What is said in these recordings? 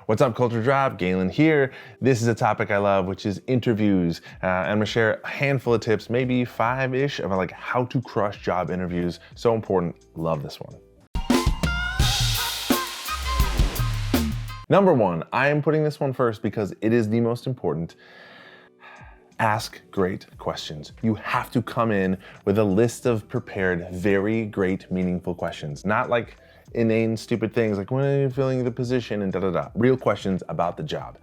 What's up, Culture Drop? Galen here. This is a topic I love, which is interviews. I'm gonna share a handful of tips, maybe 5-ish, about like how to crush job interviews. So important, love this one. Number one, I am putting this one first because it is the most important. Ask great questions. You have to come in with a list of prepared, very great, meaningful questions. Not like inane, stupid things like when are you filling the position and da-da-da. Real questions about the job.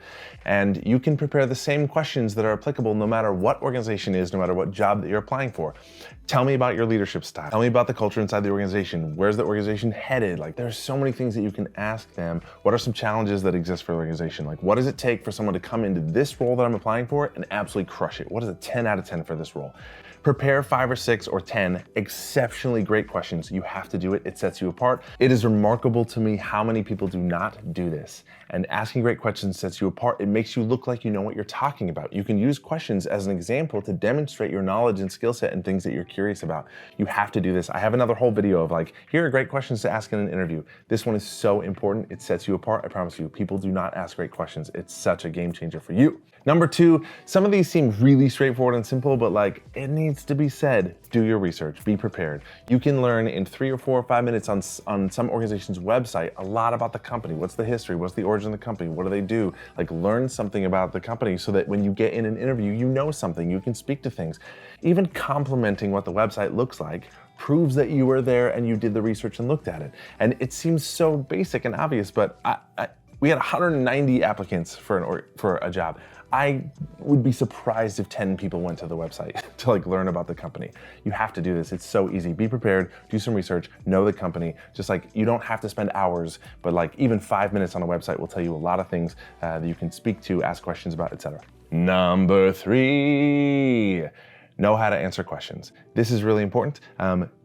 And you can prepare the same questions that are applicable no matter what organization is, no matter what job that you're applying for. Tell me about your leadership style. Tell me about the culture inside the organization. Where's the organization headed? Like, there's so many things that you can ask them. What are some challenges that exist for the organization? Like, what does it take for someone to come into this role that I'm applying for and absolutely crush it? What is a 10 out of 10 for this role? Prepare 5 or 6 or 10 exceptionally great questions. You have to do it. It sets you apart. It is remarkable to me how many people do not do this. And asking great questions sets you apart. It makes you look like you know what you're talking about. You can use questions as an example to demonstrate your knowledge and skill set and things that you're curious about. You have to do this. I have another whole video of like, here are great questions to ask in an interview. This one is so important. It sets you apart. I promise you, people do not ask great questions. It's such a game changer for you. Number 2, some of these seem really straightforward and simple, but like it needs to be said. Do your research, be prepared. You can learn in 3 or 4 or 5 minutes on some organization's website a lot about the company. What's the history? What's the origin of the company? What do they do? Like learn something about the company so that when you get in an interview, you know something, you can speak to things. Even complimenting what the website looks like proves that you were there and you did the research and looked at it. And it seems so basic and obvious, but we had 190 applicants for a job. I would be surprised if 10 people went to the website to like learn about the company. You have to do this. It's so easy. Be prepared, do some research, know the company. Just like you don't have to spend hours, but like even 5 minutes on a website will tell you a lot of things that you can speak to, ask questions about, etc. Number 3, know how to answer questions. This is really important.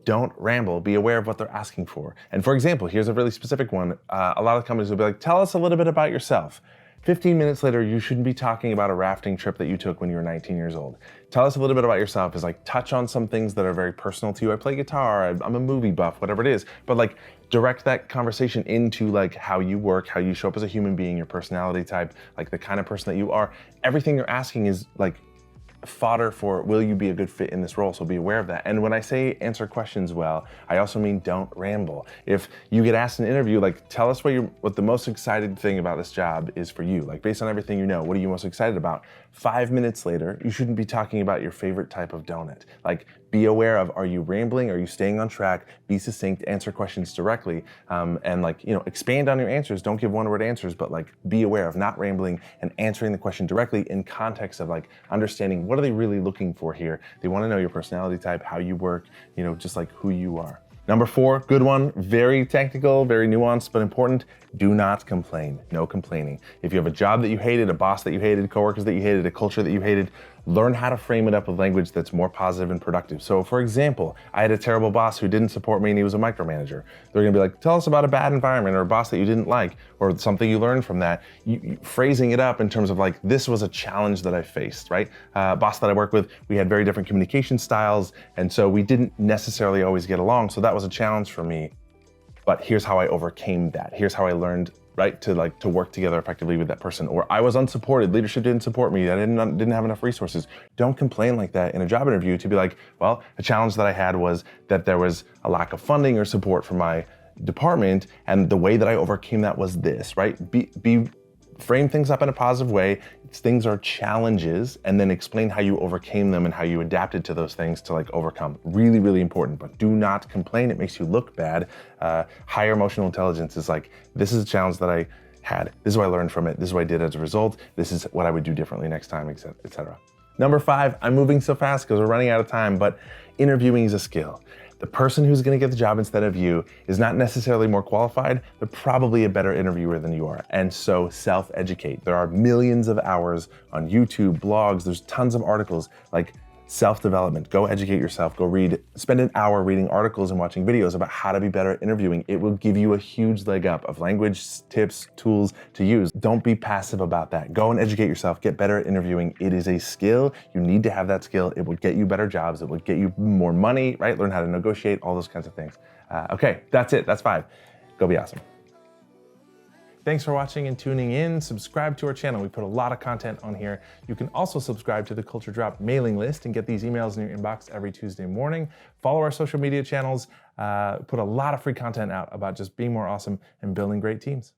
Don't ramble, be aware of what they're asking for. And for example, here's a really specific one. A lot of companies will be like, tell us a little bit about yourself. 15 minutes later, you shouldn't be talking about a rafting trip that you took when you were 19 years old. Tell us a little bit about yourself is like touch on some things that are very personal to you. I play guitar, I'm a movie buff, whatever it is. But like direct that conversation into like how you work, how you show up as a human being, your personality type, like the kind of person that you are. Everything you're asking is like fodder for will you be a good fit in this role, so be aware of that. And when I say answer questions well, I also mean don't ramble. If you get asked in an interview, like tell us what the most excited thing about this job is for you. Like based on everything you know, what are you most excited about? 5 minutes later, you shouldn't be talking about your favorite type of donut. Like be aware of, are you rambling? Are you staying on track? Be succinct, answer questions directly, and like, you know, expand on your answers. Don't give one-word answers, but like be aware of not rambling and answering the question directly in context of like understanding what are they really looking for here. They want to know your personality type, how you work, you know, just like who you are. Number 4, good one, very technical, very nuanced, but important. Do not complain. No complaining. If you have a job that you hated, a boss that you hated, coworkers that you hated, a culture that you hated, learn how to frame it up with language that's more positive and productive. So for example, I had a terrible boss who didn't support me and he was a micromanager. They're gonna be like, tell us about a bad environment or a boss that you didn't like or something you learned from that. Phrasing it up in terms of like, this was a challenge that I faced, right? Boss that I work with, we had very different communication styles and so we didn't necessarily always get along. So that was a challenge for me. But here's how I overcame that. Here's how I learned, right, to work together effectively with that person. Or I was unsupported, leadership didn't support me, I didn't have enough resources. Don't complain like that in a job interview to be like, well, a challenge that I had was that there was a lack of funding or support from my department, and the way that I overcame that was this, right? Frame things up in a positive way. Things are challenges, and then explain how you overcame them and how you adapted to those things to like overcome. Really, really important, but do not complain. It makes you look bad. Higher emotional intelligence is like, this is a challenge that I had. This is what I learned from it. This is what I did as a result. This is what I would do differently next time, etc. Number 5, I'm moving so fast because we're running out of time, but interviewing is a skill. The person who's gonna get the job instead of you is not necessarily more qualified, but probably a better interviewer than you are. And so self-educate. There are millions of hours on YouTube, blogs, there's tons of articles like self-development. Go educate yourself, spend an hour reading articles and watching videos about how to be better at interviewing. It will give you a huge leg up of language, tips, tools to use. Don't be passive about that. Go and educate yourself, get better at interviewing. It is a skill. You need to have that skill. It will get you better jobs. It will get you more money, right? Learn how to negotiate, all those kinds of things. Okay, that's it, that's 5. Go be awesome. Thanks for watching and tuning in. Subscribe to our channel. We put a lot of content on here. You can also subscribe to the Culture Drop mailing list and get these emails in your inbox every Tuesday morning. Follow our social media channels. Put a lot of free content out about just being more awesome and building great teams.